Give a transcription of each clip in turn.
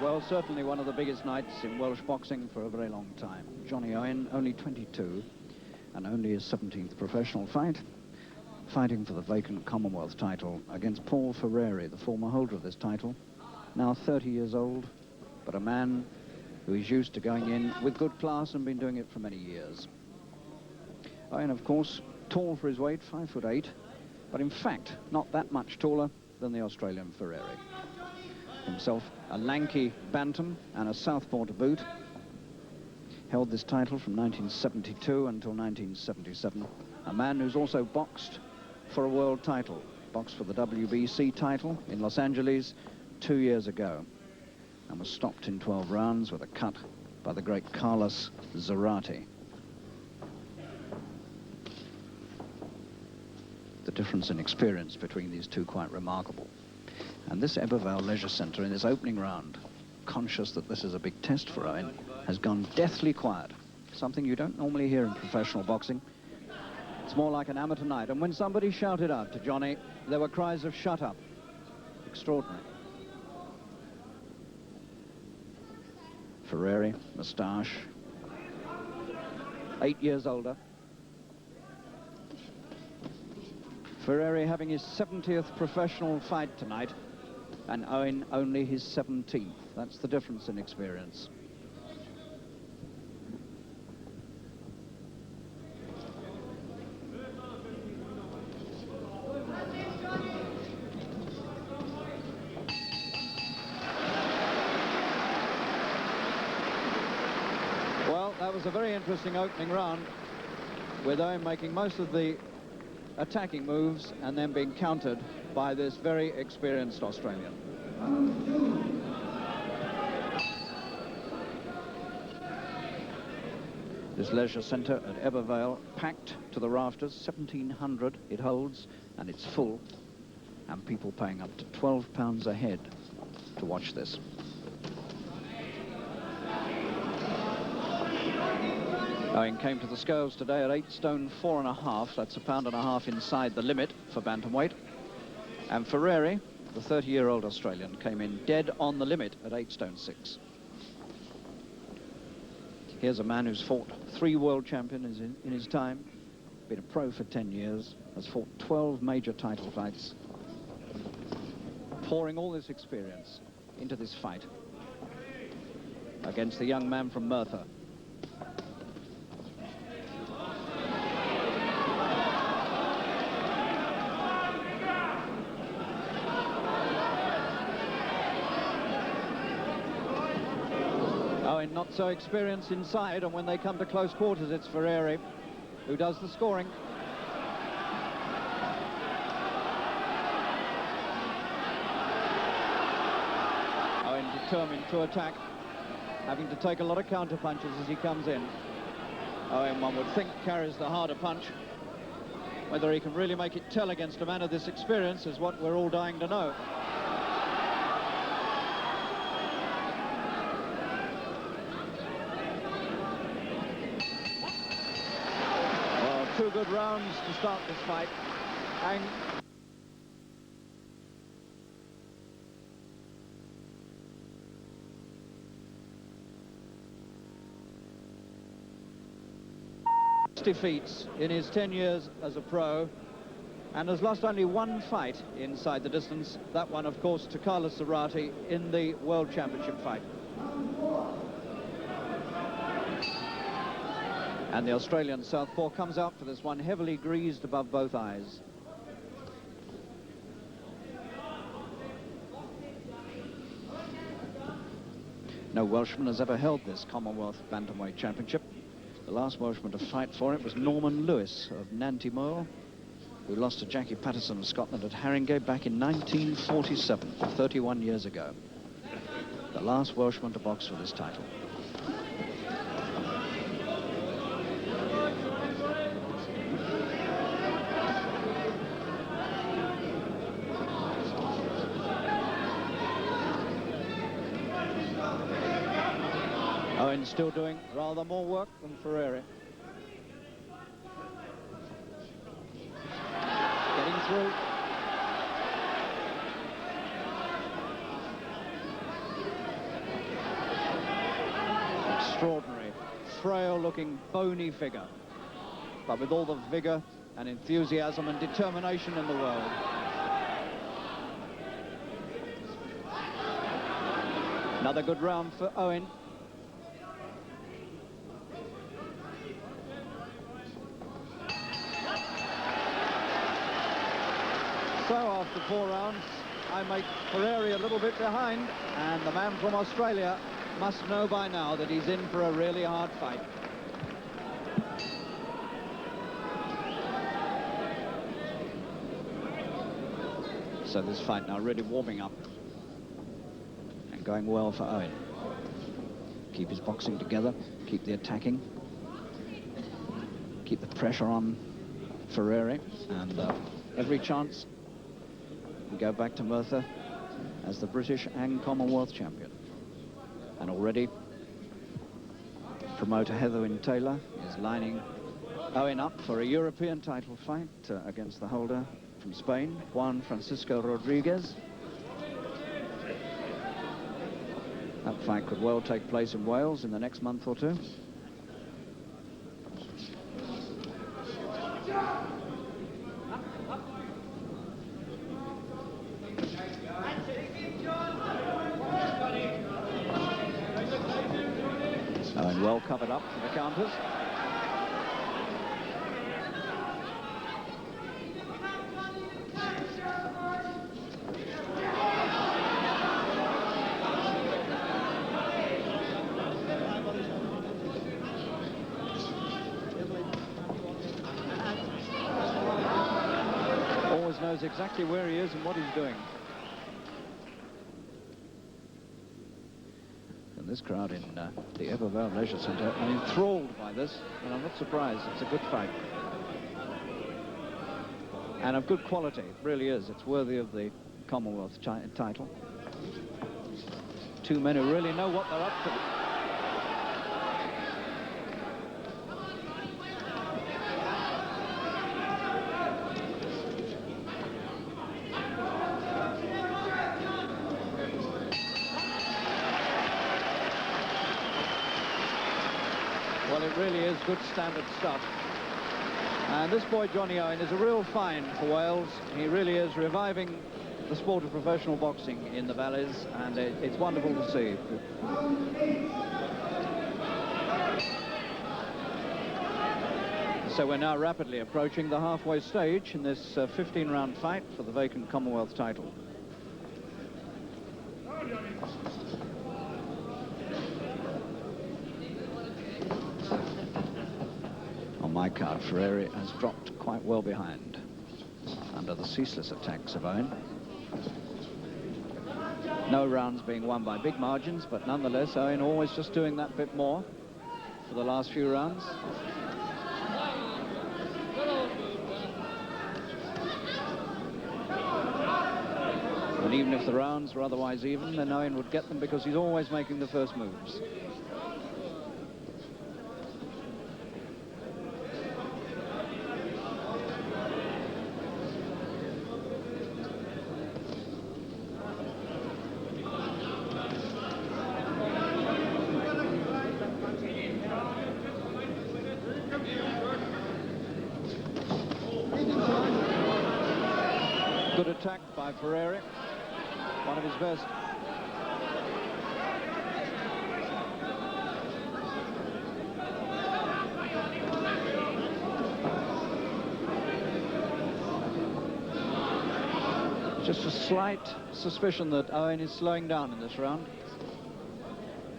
Well, certainly one of the biggest nights in Welsh boxing for a very long time. Johnny Owen, only 22, and only his 17th professional fight, fighting for the vacant Commonwealth title against Paul Ferreri, the former holder of this title, now 30 years old, but a man who is used to going in with good class and been doing it for many years. Owen, of course, tall for his weight, 5'8", but in fact not that much taller than the Australian Ferreri. Himself a lanky bantam and a southpaw to boot. Held this title from 1972 until 1977. A man who's also boxed for a world title. Boxed for the WBC title in Los Angeles 2 years ago. And was stopped in 12 rounds with a cut by the great Carlos Zarate. The difference in experience between these two quite remarkable. And this Ebbw Vale Leisure Centre in this opening round, conscious that this is a big test for Owen, has gone deathly quiet. Something you don't normally hear in professional boxing. It's more like an amateur night. And when somebody shouted out to Johnny, there were cries of "shut up." Extraordinary. Ferreri, moustache, 8 years older. Ferreri having his 70th professional fight tonight, and Owen only his 17th. That's the difference in experience. Well, that was a very interesting opening round, with Owen making most of the attacking moves and then being countered by this very experienced Australian. This leisure centre at Ebbw Vale, packed to the rafters, 1,700 it holds, and it's full, and people paying up to £12 a head to watch this. Owen came to the scales today at 8 stone 4.5. That's £1.5 pounds inside the limit for bantamweight. And Ferreri, the 30-year-old Australian, came in dead on the limit at 8 stone 6. Here's a man who's fought 3 world champions in his time, been a pro for 10 years, has fought 12 major title fights, pouring all this experience into this fight against the young man from Merthyr. Owen not so experienced inside, and when they come to close quarters, it's Ferreri who does the scoring. Owen determined to attack, having to take a lot of counter punches as he comes in. Owen, one would think, carries the harder punch. Whether he can really make it tell against a man of this experience is what we're all dying to know. Well, 2 good rounds to start this fight. And defeats in his 10 years as a pro, and has lost only 1 fight inside the distance. That one, of course, to Carlos Zarate in the World Championship fight. And the Australian southpaw comes out for this one, heavily greased above both eyes. No Welshman has ever held this Commonwealth Bantamweight Championship. The last Welshman to fight for it was Norman Lewis of Nantymoor, who lost to Jackie Patterson of Scotland at Haringey back in 1947, 31 years ago. The last Welshman to box for this title. Owen still doing rather more work than Ferreri. Getting through. extraordinary, frail-looking, bony figure, but with all the vigor and enthusiasm and determination in the world. Another good round for Owen. So after 4 rounds, I make Ferreri a little bit behind, and the man from Australia must know by now that he's in for a really hard fight. So this fight now really warming up and going well for Owen. Keep his boxing together, keep the attacking, keep the pressure on Ferreri, and every chance to go back to Merthyr as the British and Commonwealth champion. And already promoter Owen Taylor is lining Owen up for a European title fight against the holder from Spain, Juan Francisco Rodriguez. That fight could well take place in Wales in the next month or two. Owen well covered up for the counters. Always knows exactly where he is and what he's doing. And this crowd in the Ebbw Vale Leisure Centre are enthralled by this, and I'm not surprised. It's a good fight. And of good quality, it really is. It's worthy of the Commonwealth title. Two men who really know what they're up to. Well, it really is good standard stuff. And this boy, Johnny Owen, is a real find for Wales. He really is reviving the sport of professional boxing in the Valleys, and it's wonderful to see. So we're now rapidly approaching the halfway stage in this 15-round fight for the vacant Commonwealth title. On my card, Ferreri has dropped quite well behind under the ceaseless attacks of Owen. No rounds being won by big margins, but nonetheless, Owen always just doing that bit more for the last few rounds. And even if the rounds were otherwise even, then Owen would get them because he's always making the first moves. Good attack by Ferreri, one of his best. Just a slight suspicion that Owen is slowing down in this round.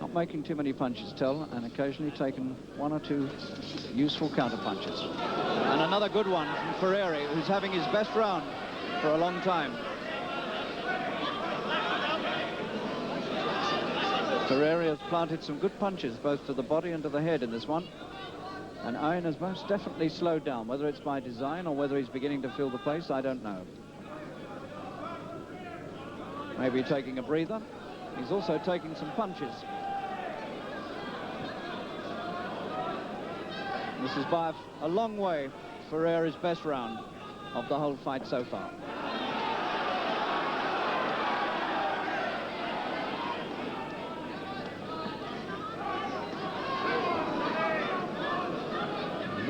Not making too many punches, and occasionally taking one or two useful counter punches. And another good one from Ferreri, who's having his best round for a long time. Ferreri has planted some good punches both to the body and to the head in this one, and Owen has most definitely slowed down. Whether it's by design or whether he's beginning to feel the pace, I don't know. Maybe taking a breather. He's also taking some punches. This is by a long way Ferreri's best round of the whole fight so far.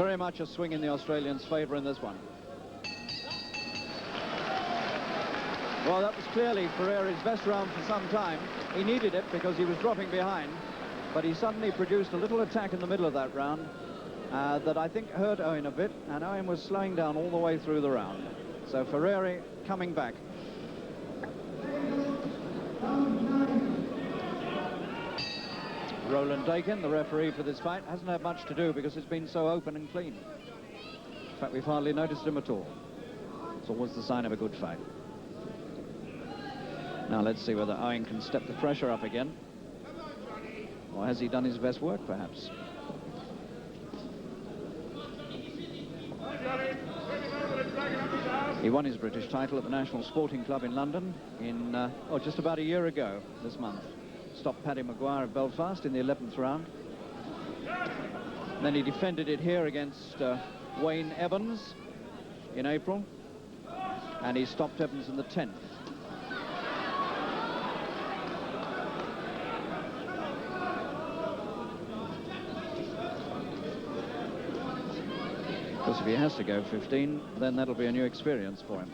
Very much a swing in the Australians' favour in this one. Well, that was clearly Ferreri's best round for some time. He needed it because he was dropping behind, but he suddenly produced a little attack in the middle of that round that I think hurt Owen a bit, and Owen was slowing down all the way through the round. So Ferreri coming back. Roland Dakin, the referee for this fight, hasn't had much to do because it's been so open and clean. In fact, we've hardly noticed him at all. It's always the sign of a good fight. Now let's see whether Owen can step the pressure up again. Or has he done his best work, perhaps? He won his British title at the National Sporting Club in London in, just about a year ago this month. Stopped Paddy Maguire of Belfast in the 11th round. And then he defended it here against Wayne Evans in April. And he stopped Evans in the 10th. Because if he has to go 15, then that'll be a new experience for him.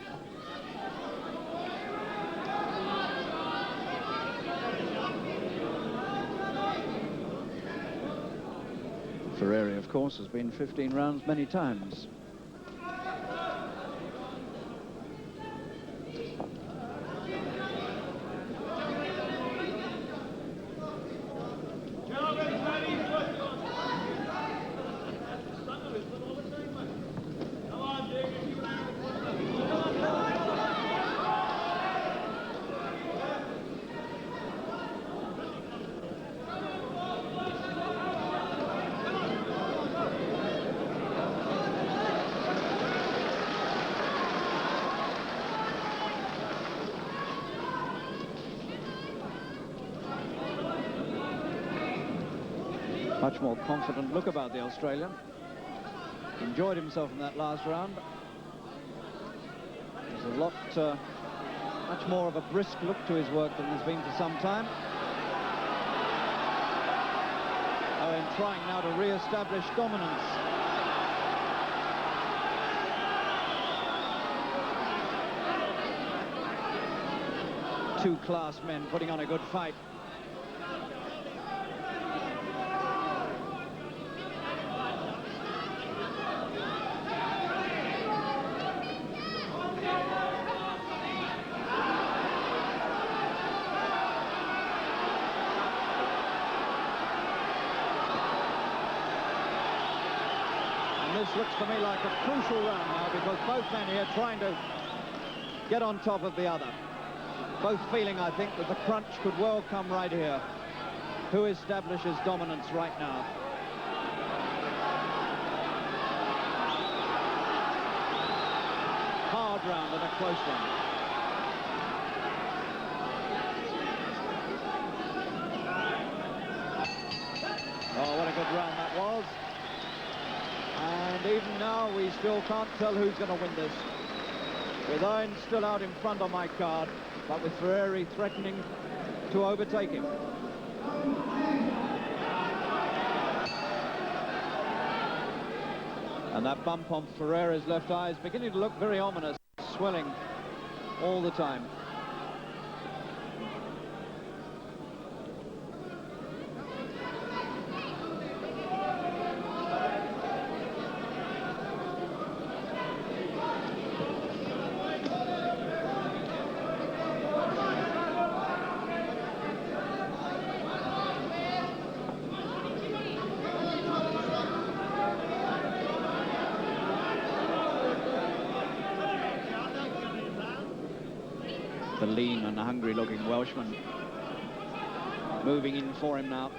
Ferreri, of course, has been 15 rounds many times. Much more confident look about the Australian. Enjoyed himself in that last round. There's a lot, much more of a brisk look to his work than there's been for some time. Owen trying now to re-establish dominance. Two class men putting on a good fight. This looks to me like a crucial round now, because both men here trying to get on top of the other. Both feeling, I think, that the crunch could well come right here. Who establishes dominance right now? Hard round and a close one. Oh, what a good round that was. And even now, we still can't tell who's going to win this. With Owen still out in front on my card, but with Ferreri threatening to overtake him. And that bump on Ferreri's left eye is beginning to look very ominous, swelling all the time. The lean and hungry-looking Welshman moving in for him now,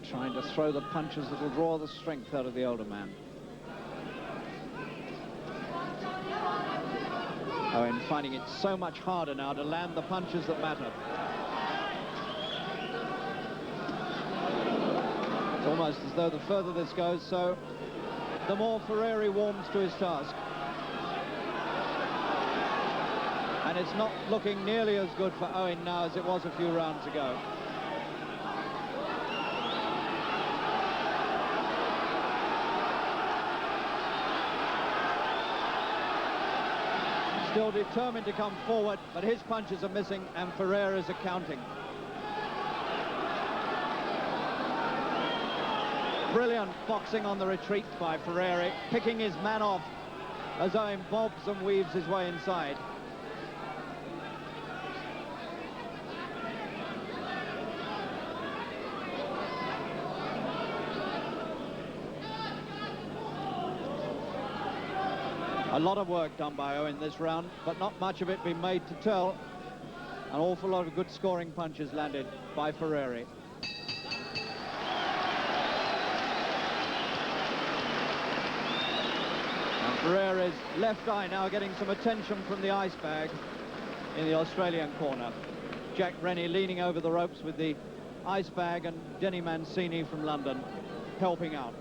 trying to throw the punches that will draw the strength out of the older man. Owen finding it so much harder now to land the punches that matter. It's almost as though the further this goes, so the more Ferreri warms to his task. And it's not looking nearly as good for Owen now as it was a few rounds ago. Still determined to come forward, but his punches are missing and Ferreri's are counting. Brilliant boxing on the retreat by Ferreri, picking his man off as Owen bobs and weaves his way inside. A lot of work done by Owen this round, but not much of it been made to tell. An awful lot of good scoring punches landed by Ferreri. And Ferreri's left eye now getting some attention from the ice bag in the Australian corner. Jack Rennie leaning over the ropes with the ice bag, and Denny Mancini from London helping out.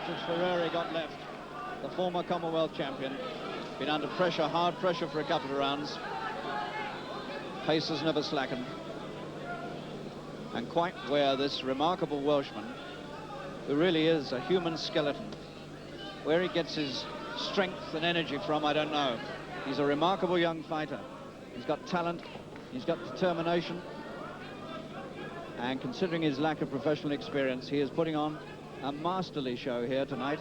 Has Ferreri got left? The former Commonwealth champion, been under pressure, hard pressure for a couple of rounds. Pace has never slackened. And quite where this remarkable Welshman, who really is a human skeleton, where he gets his strength and energy from, I don't know. He's a remarkable young fighter. He's got talent, he's got determination, and considering his lack of professional experience, he is putting on a masterly show here tonight.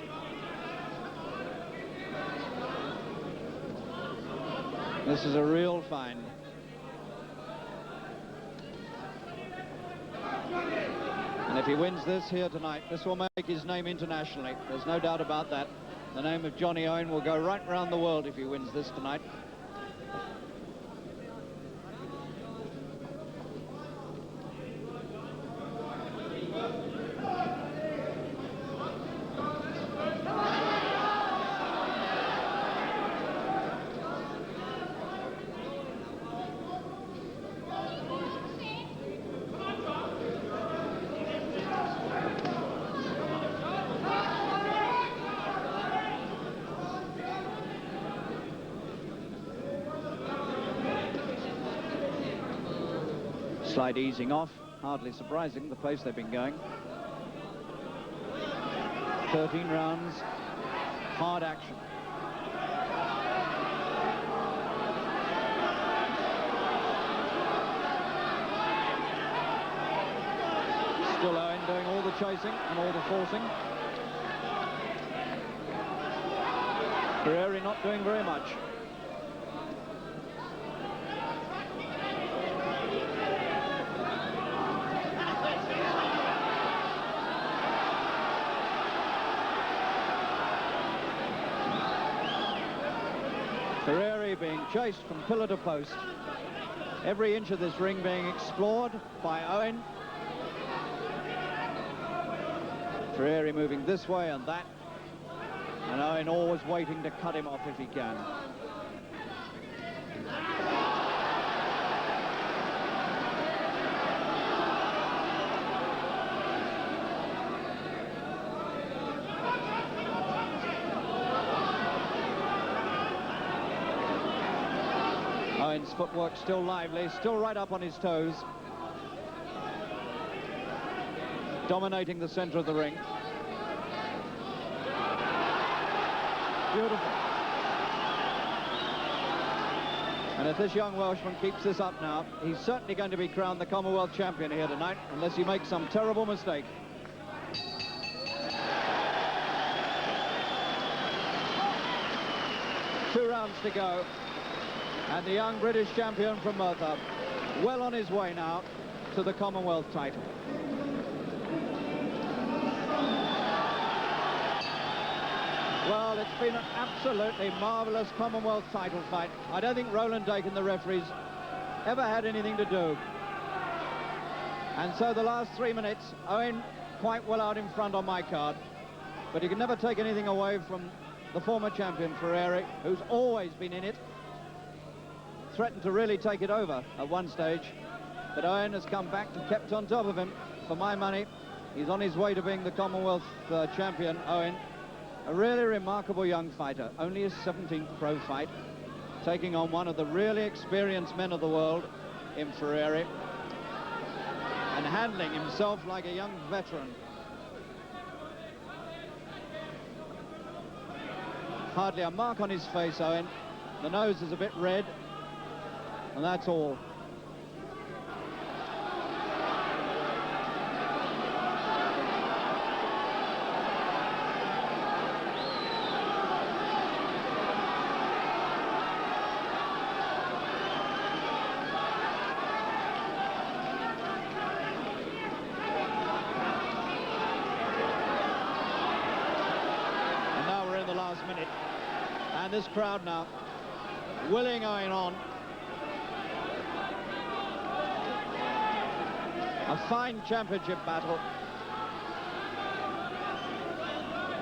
This is a real find. And if he wins this here tonight, this will make his name internationally. There's no doubt about that. The name of Johnny Owen will go right around the world if he wins this tonight. Slight easing off, hardly surprising, the pace they've been going. 13 rounds, hard action. Still Owen doing all the chasing and all the forcing. Ferreri not doing very much. Ferreri being chased from pillar to post. Every inch of this ring being explored by Owen. Ferreri moving this way and that. And Owen always waiting to cut him off if he can. Owen's footwork still lively, still right up on his toes. Dominating the center of the ring. Beautiful. And if this young Welshman keeps this up now, he's certainly going to be crowned the Commonwealth champion here tonight, unless he makes some terrible mistake. Two rounds to go. And the young British champion from Merthyr, well on his way now to the Commonwealth title. Well, it's been an absolutely marvellous Commonwealth title fight. I don't think Roland Dake and the referees ever had anything to do. And so the last 3 minutes, Owen quite well out in front on my card. But you can never take anything away from the former champion, Ferreri, who's always been in it. Threatened to really take it over at one stage, but Owen has come back and kept on top of him. For my money, he's on his way to being the Commonwealth champion, Owen. A really remarkable young fighter, only his 17th pro fight, taking on one of the really experienced men of the world in Ferreri, and handling himself like a young veteran. Hardly a mark on his face, Owen. The nose is a bit red, and that's all. Minute, and this crowd now willing Owen on. A fine championship battle.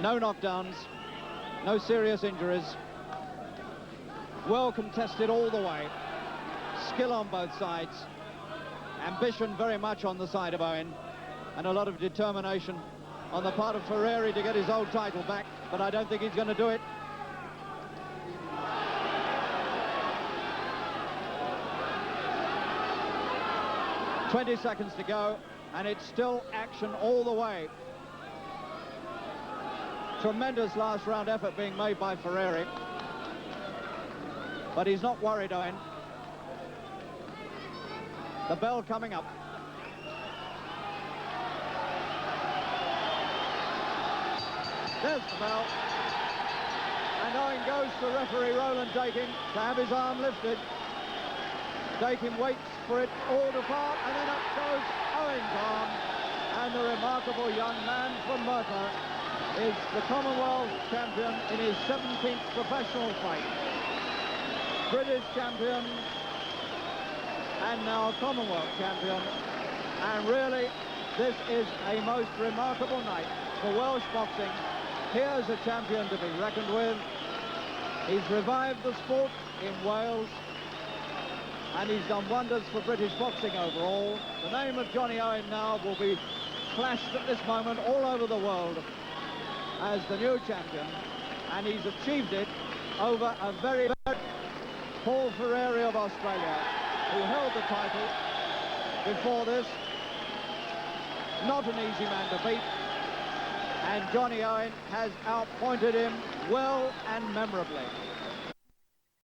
No knockdowns, no serious injuries. Well contested all the way. Skill on both sides. Ambition very much on the side of Owen, and a lot of determination on the part of Ferreri to get his old title back, but I don't think he's going to do it. "20 seconds to go, and it's still action all the way. Tremendous last round effort being made by Ferreri, but he's not worried, Owen. The bell coming up. There's the bell. And Owen goes to referee Roland Dakin to have his arm lifted. Dakin waits for it all to part, and then up goes Owen's arm. And the remarkable young man from Merthyr is the Commonwealth champion in his 17th professional fight. British champion, and now Commonwealth champion. And really, this is a most remarkable night for Welsh boxing. Here's a champion to be reckoned with. He's revived the sport in Wales, and he's done wonders for British boxing overall. The name of Johnny Owen now will be flashed at this moment all over the world as the new champion, and he's achieved it over a very Paul Ferreri of Australia, who held the title before this. Not an easy man to beat, and Johnny Owen has outpointed him well and memorably.